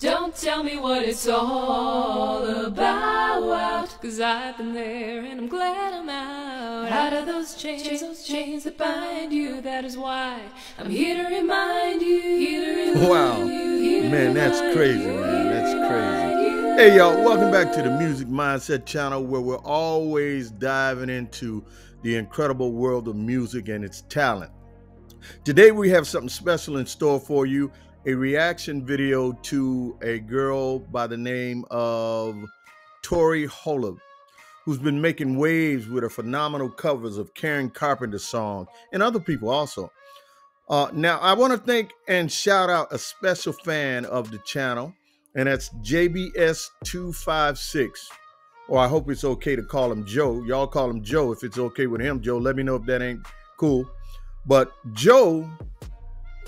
Don't tell me what it's all about, 'cause I've been there and I'm glad I'm out of those chains that bind you. That is why I'm here to remind you. Wow, man, that's crazy, man. That's crazy. Hey, y'all, welcome back to the Music Mindset channel, where we're always diving into the incredible world of music and its talent. Today, we have something special in store for you. A reaction video to a girl by the name of Tori Holub, who's been making waves with her phenomenal covers of Carpenter's song and other people also. Now, I want to thank and shout out a special fan of the channel, and that's JBS256, or I hope it's okay to call him Joe. Y'all call him Joe if it's okay with him. Joe, let me know if that ain't cool. But Joe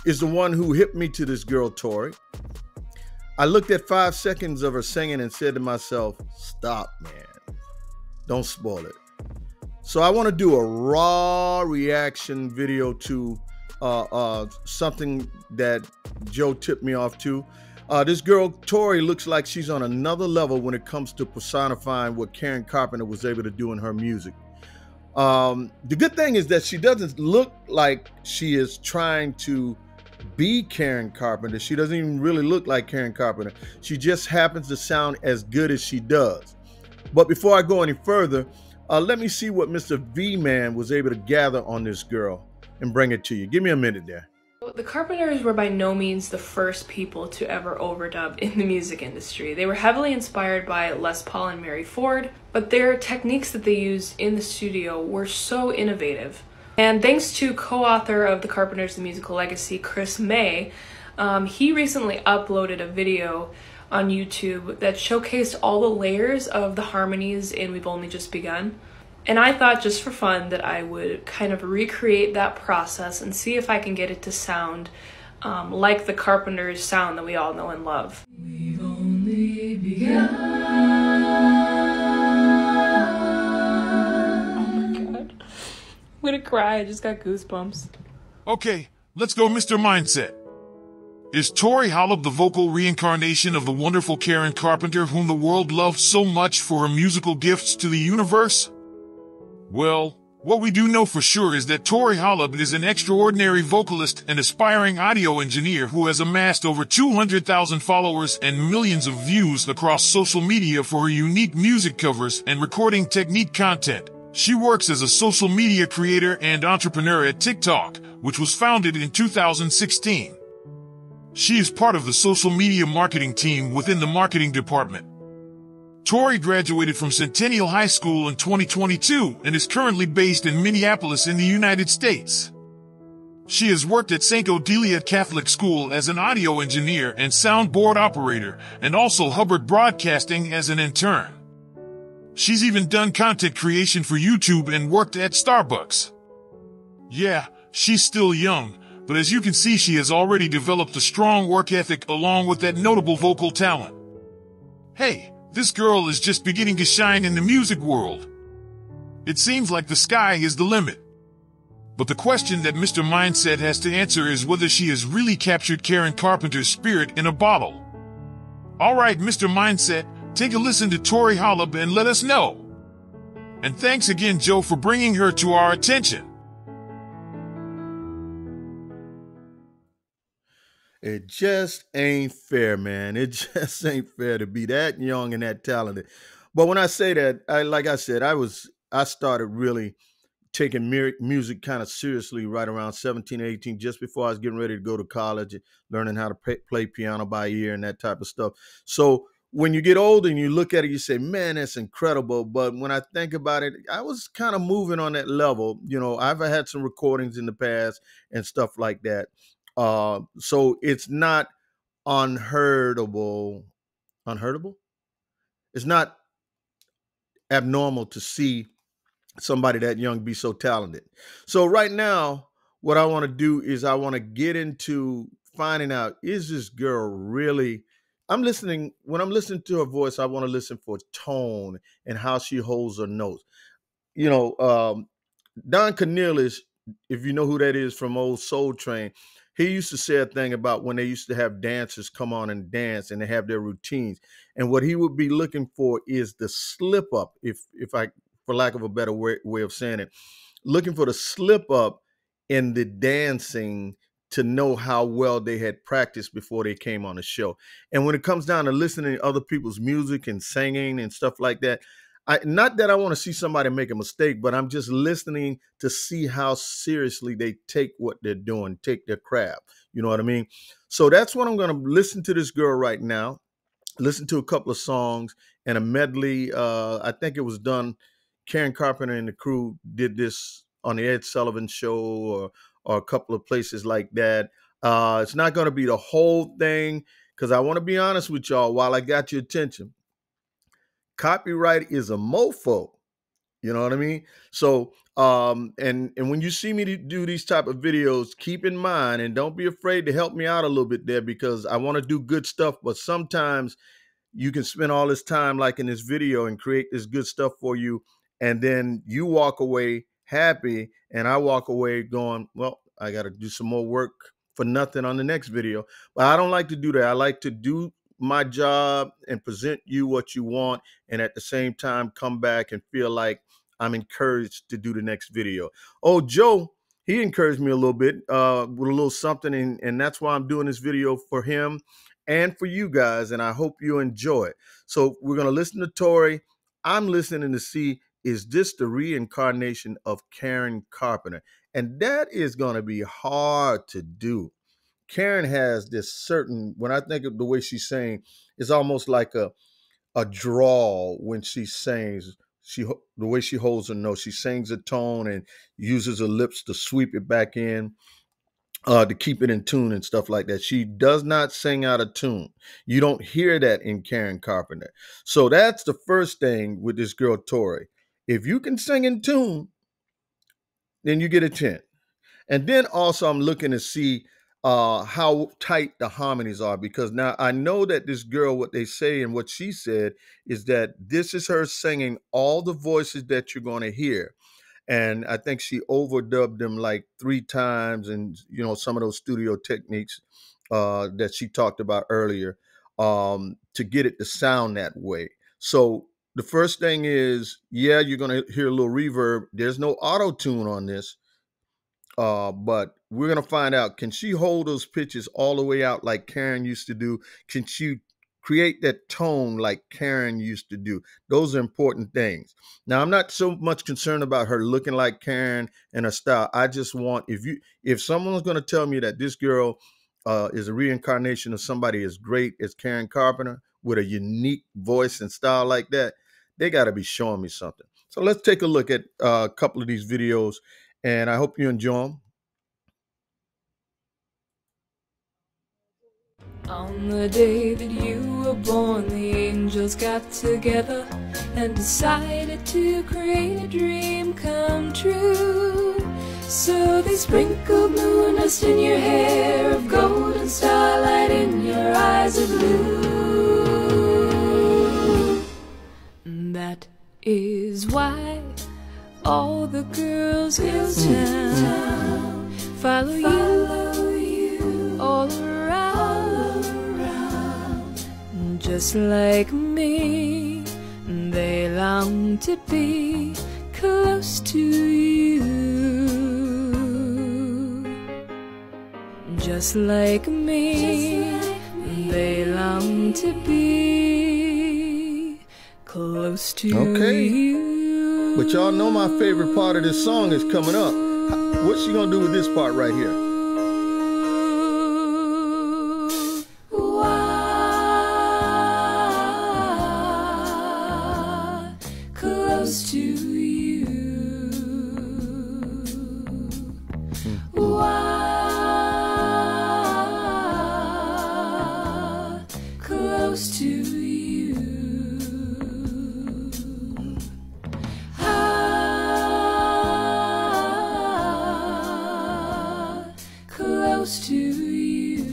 is the one who hit me to this girl, Tori. I looked at 5 seconds of her singing and said to myself, stop, man. Don't spoil it. So I want to do a raw reaction video to something that Joe tipped me off to. This girl, Tori, looks like she's on another level when it comes to personifying what Karen Carpenter was able to do in her music. The good thing is that she doesn't look like she is trying to be Karen Carpenter. She doesn't even really look like Karen Carpenter. She just happens to sound as good as she does. But before I go any further, let me see what Mr. V-Man was able to gather on this girl and bring it to you. Give me a minute there. The Carpenters were by no means the first people to ever overdub in the music industry. They were heavily inspired by Les Paul and Mary Ford, but their techniques that they used in the studio were so innovative. And thanks to co-author of The Carpenters, The Musical Legacy, Chris May, he recently uploaded a video on YouTube that showcased all the layers of the harmonies in We've Only Just Begun. And I thought, just for fun, that I would kind of recreate that process and see if I can get it to sound like the Carpenters' sound that we all know and love. We've only begun. Oh my god. I'm gonna cry, I just got goosebumps. Okay, let's go, Mr. Mindset. Is Tori Holub the vocal reincarnation of the wonderful Karen Carpenter, whom the world loved so much for her musical gifts to the universe? Well, what we do know for sure is that Tori Holub is an extraordinary vocalist and aspiring audio engineer who has amassed over 200,000 followers and millions of views across social media for her unique music covers and recording technique content. She works as a social media creator and entrepreneur at TikTok, which was founded in 2016. She is part of the social media marketing team within the marketing department. Tori graduated from Centennial High School in 2022 and is currently based in Minneapolis in the United States. She has worked at St. Odelia Catholic School as an audio engineer and soundboard operator, and also Hubbard Broadcasting as an intern. She's even done content creation for YouTube and worked at Starbucks. Yeah, she's still young, but as you can see, she has already developed a strong work ethic along with that notable vocal talent. Hey, this girl is just beginning to shine in the music world. It seems like the sky is the limit. But the question that Mr. Mindset has to answer is whether she has really captured Karen Carpenter's spirit in a bottle. Alright, Mr. Mindset, take a listen to Tori Holub and let us know. And thanks again, Joe, for bringing her to our attention. It just ain't fair, man. It just ain't fair to be that young and that talented. But when I say that, like I said, I started really taking music kind of seriously right around 17, 18, just before I was getting ready to go to college, learning how to play piano by ear and that type of stuff. So when you get older and you look at it, you say, man, that's incredible. But when I think about it, I was kind of moving on that level. You know, I've had some recordings in the past and stuff like that. So it's not unheardable. It's not abnormal to see somebody that young be so talented. So right now, what I want to do is I want to get into finding out, is this girl really, when I'm listening to her voice, I want to listen for tone and how she holds her notes. You know, Don Cornelius, if you know who that is from old Soul Train, he used to say a thing about when they used to have dancers come on and dance and they have their routines. And what he would be looking for is the slip up, if I, for lack of a better way of saying it, looking for the slip up in the dancing to know how well they had practiced before they came on the show. And when it comes down to listening to other people's music and singing and stuff like that, not that I want to see somebody make a mistake, but I'm just listening to see how seriously they take what they're doing, take their craft. You know what I mean? So that's what I'm going to listen to this girl right now. Listen to a couple of songs and a medley. I think it was done. Karen Carpenter and the crew did this on the Ed Sullivan Show or a couple of places like that. It's not going to be the whole thing because I want to be honest with y'all while I got your attention. Copyright is a mofo. You know what I mean? So, and when you see me do these type of videos, keep in mind and don't be afraid to help me out a little bit there because I want to do good stuff. But sometimes you can spend all this time like in this video and create this good stuff for you. And then you walk away happy and I walk away going, well, I got to do some more work for nothing on the next video. But I don't like to do that. I like to do my job and present you what you want. And at the same time, come back and feel like I'm encouraged to do the next video. Oh, Joe, he encouraged me a little bit with a little something. And that's why I'm doing this video for him and for you guys. And I hope you enjoy it. So we're going to listen to Tori. I'm listening to see, is this the reincarnation of Karen Carpenter? And that is going to be hard to do. Karen has this certain, when I think of the way she's saying, it's almost like a drawl when she sings. The way she holds her note, she sings a tone and uses her lips to sweep it back in to keep it in tune and stuff like that. She does not sing out of tune. You don't hear that in Karen Carpenter. So that's the first thing with this girl, Tori. If you can sing in tune, then you get a 10. And then also I'm looking to see how tight the harmonies are, because now I know that this girl, what they say and what she said is that this is her singing all the voices that you're going to hear. And I think she overdubbed them like 3 times and, you know, some of those studio techniques that she talked about earlier to get it to sound that way. So the first thing is, yeah, you're going to hear a little reverb. There's no auto tune on this. But we're going to find out, can she hold those pitches all the way out like Karen used to do? Can she create that tone like Karen used to do? Those are important things. Now, I'm not so much concerned about her looking like Karen and her style. I just want, if someone's going to tell me that this girl is a reincarnation of somebody as great as Karen Carpenter with a unique voice and style like that, they got to be showing me something. So let's take a look at a couple of these videos. And I hope you enjoy them. On the day that you were born, the angels got together and decided to create a dream come true. So they sprinkled moon dust in your hair of gold and starlight in your eyes of blue. That is why all the girls in town follow you all around. Just like me, they long to be close to you. Just like me, they long to be close to you. But y'all know my favorite part of this song is coming up. What's she gonna do with this part right here? Close to you. Close to you. To you.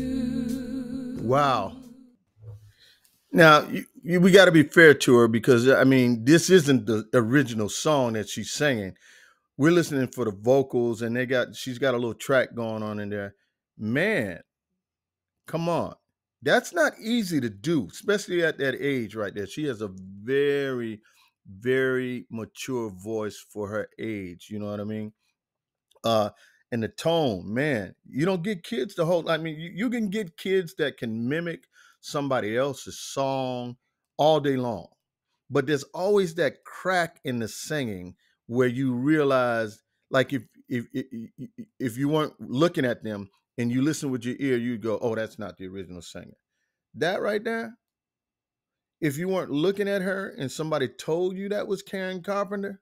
Wow. Now, we got to be fair to her because, I mean, this isn't the original song that she's singing. We're listening for the vocals, and she's got a little track going on in there. Man, come on. That's not easy to do, especially at that age right there. She has a very, very mature voice for her age. You know what I mean? Uh, and the tone, man, you don't get kids to hold. I mean, you can get kids that can mimic somebody else's song all day long, but there's always that crack in the singing where you realize, like if you weren't looking at them and you listen with your ear, you go, "Oh, that's not the original singer." That right there. If you weren't looking at her and somebody told you that was Karen Carpenter,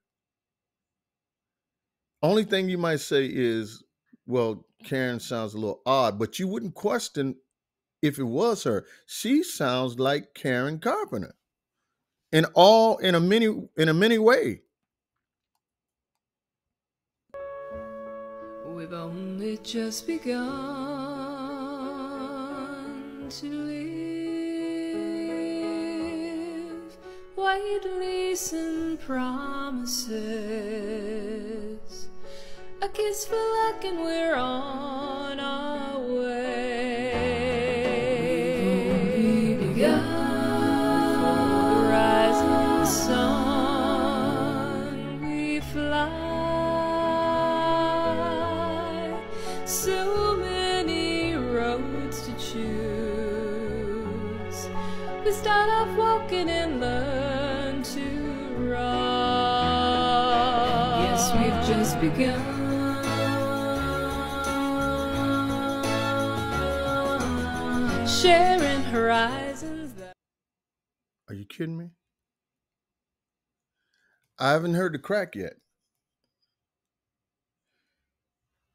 only thing you might say is, well, Karen sounds a little odd, but you wouldn't question if it was her. She sounds like Karen Carpenter in a many way. We've only just begun to live, white lace and promises, a kiss for luck and we're on our way. We've only begun. For the rising sun we fly. So many roads to choose. We start off walking and learn to run. Yes, we've just begun. Sharing horizons. Are you kidding me? I haven't heard the crack yet.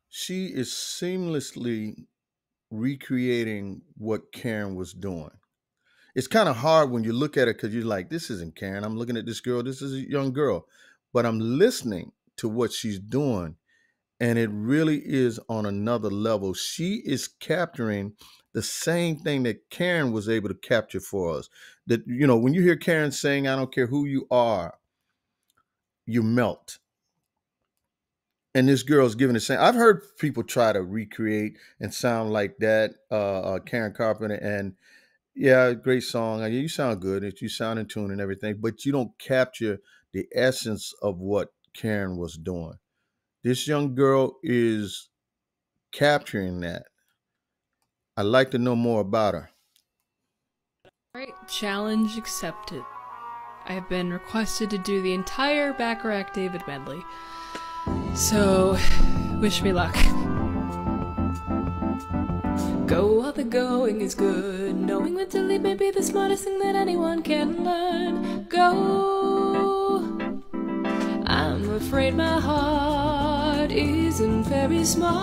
She is seamlessly recreating what Karen was doing. It's kind of hard when you look at it because you're like, this isn't Karen. I'm looking at this girl. This is a young girl. But I'm listening to what she's doing, and it really is on another level. She is capturing the same thing that Karen was able to capture for us. That, when you hear Karen saying, I don't care who you are, you melt. And this girl's giving the same. I've heard people try to recreate and sound like that, Karen Carpenter, and yeah, great song. You sound good. You sound in tune and everything, but you don't capture the essence of what Karen was doing. This young girl is capturing that. I'd like to know more about her. Alright, challenge accepted. I have been requested to do the entire Bacharach David medley. So, wish me luck. Go while the going is good. Knowing when to leave may be the smartest thing that anyone can learn. Go. I'm afraid my heart isn't very smart.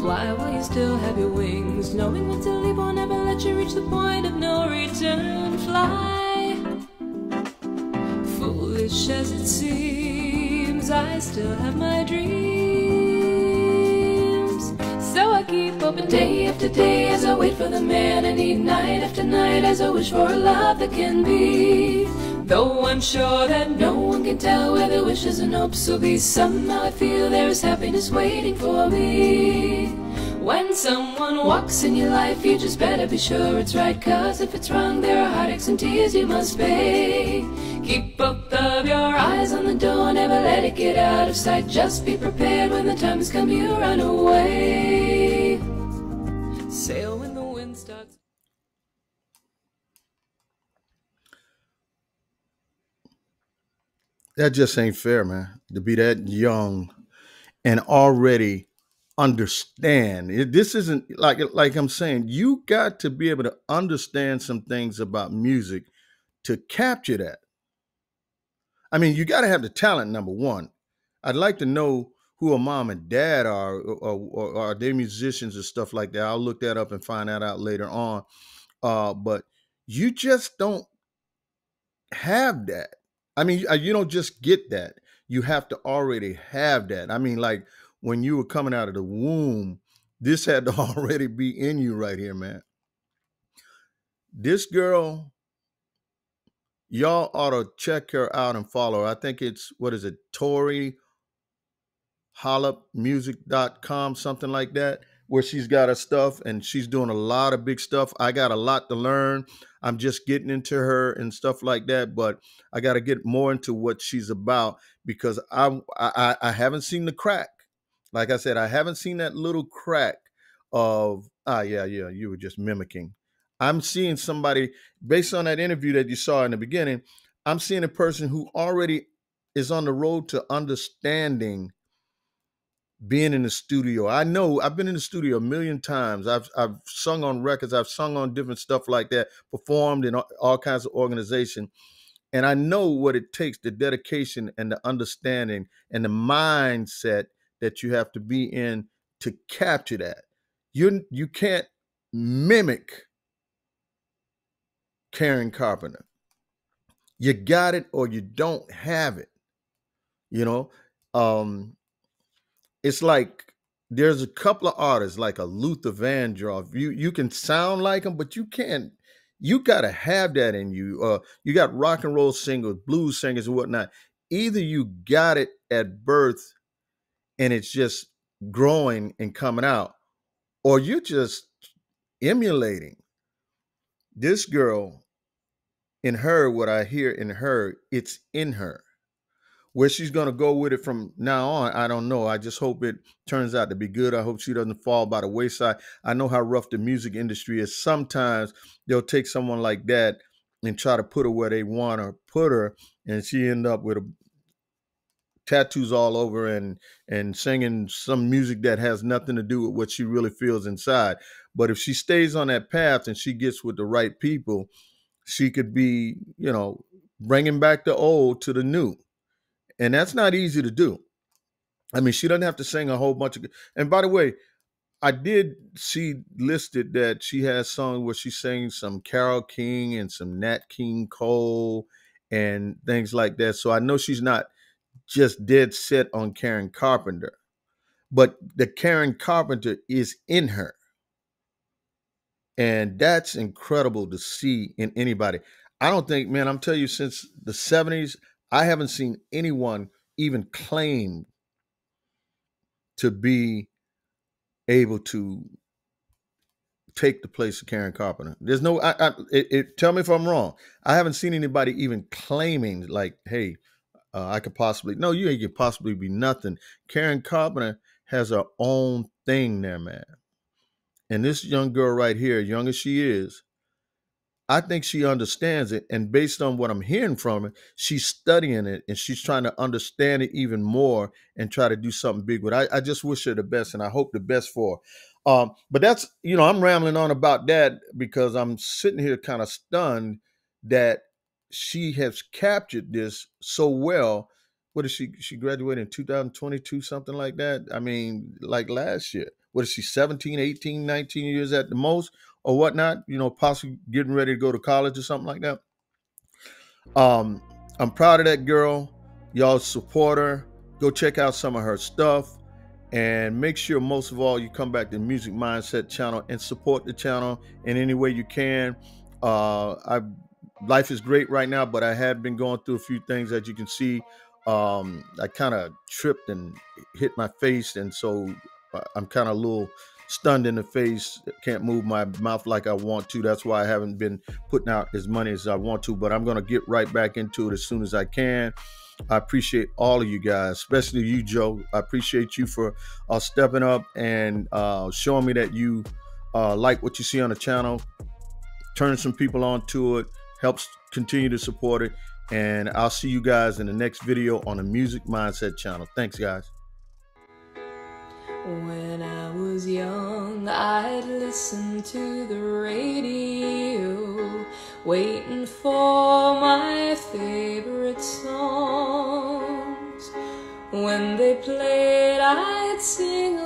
Fly while you still have your wings. Knowing when to leave will never let you reach the point of no return. Fly. Foolish as it seems, I still have my dreams. So I keep hoping day after day as I wait for the man I need, night after night as I wish for a love that can be. Though I'm sure that no one can tell where the wishes and hopes will be, somehow I feel there is happiness waiting for me. When someone walks in your life, you just better be sure it's right, 'cause if it's wrong, there are heartaches and tears you must pay. Keep both of your eyes on the door, never let it get out of sight. Just be prepared when the time has come, you run away. Sail when the wind starts. That just ain't fair, man. To be that young and already understand. This isn't like I'm saying, you got to be able to understand some things about music to capture that. I mean, you got to have the talent, number one. I'd like to know who her mom and dad are, or are they musicians or stuff like that. I'll look that up and find that out later on. But you just don't have that. I mean, you don't just get that. You have to already have that. I mean, like when you were coming out of the womb, this had to already be in you right here, man. This girl, y'all ought to check her out and follow her. I think it's, what is it, Tori holubmusic.com, something like that, where she's got her stuff and she's doing a lot of big stuff. I got a lot to learn. I'm just getting into her and stuff like that, but I got to get more into what she's about because I haven't seen the crack. Like I said, I haven't seen that little crack of, yeah, you were just mimicking. I'm seeing somebody, based on that interview that you saw in the beginning, I'm seeing a person who already is on the road to understanding being in the studio. I know I've been in the studio a million times. I've sung on records. I've sung on different stuff like that, performed in all kinds of organization. And I know what it takes, the dedication and the understanding and the mindset that you have to be in to capture that. You can't mimic Karen Carpenter. You got it or you don't have it. You know, it's like there's a couple of artists like a Luther Vandross. You can sound like them, but you can't. You got to have that in you. You got rock and roll singers, blues singers, and whatnot. Either you got it at birth and it's just growing and coming out, or you're just emulating. This girl, in her, what I hear in her, it's in her. Where she's going to go with it from now on, I don't know. I just hope it turns out to be good. I hope she doesn't fall by the wayside. I know how rough the music industry is. Sometimes they'll take someone like that and try to put her where they want to put her, and she end up with tattoos all over and singing some music that has nothing to do with what she really feels inside. But if she stays on that path and she gets with the right people, she could be, bringing back the old to the new. And that's not easy to do. I mean, she doesn't have to sing a whole bunch of. And by the way, I did see listed that she has songs where she sings some Carole King and some Nat King Cole and things like that. So I know she's not just dead set on Karen Carpenter, but the Karen Carpenter is in her. And that's incredible to see in anybody. I don't think, man, I'm telling you, since the 70s, I haven't seen anyone even claim to be able to take the place of Karen Carpenter. There's no, tell me if I'm wrong. I haven't seen anybody even claiming like, hey, I could possibly, no, you ain't could possibly be nothing. Karen Carpenter has her own thing there, man. And this young girl right here, young as she is, I think she understands it. And based on what I'm hearing from her, she's studying it and she's trying to understand it even more and try to do something big with it. I just wish her the best and I hope the best for her. But that's, I'm rambling on about that because I'm sitting here kind of stunned that she has captured this so well. What is she graduated in 2022, something like that? I mean, like last year. What is she, 17, 18, 19 years at the most? Or whatnot, possibly getting ready to go to college or something like that. I'm proud of that girl. Y'all support her. Go check out some of her stuff. And make sure, most of all, you come back to the Music Mindset channel and support the channel in any way you can. Life is great right now, but I have been going through a few things, as you can see. I kind of tripped and hit my face, and so I'm kind of a little stunned in the face, can't move my mouth like I want to. That's why I haven't been putting out as money as I want to, but I'm going to get right back into it as soon as I can. I appreciate all of you guys, especially you, Joe. I appreciate you for stepping up and showing me that you like what you see on the channel, turning some people onto it, helps continue to support it. And I'll see you guys in the next video on the Music Mindset channel. Thanks, guys. When I was young, I'd listen to the radio, waiting for my favorite songs. When they played, I'd sing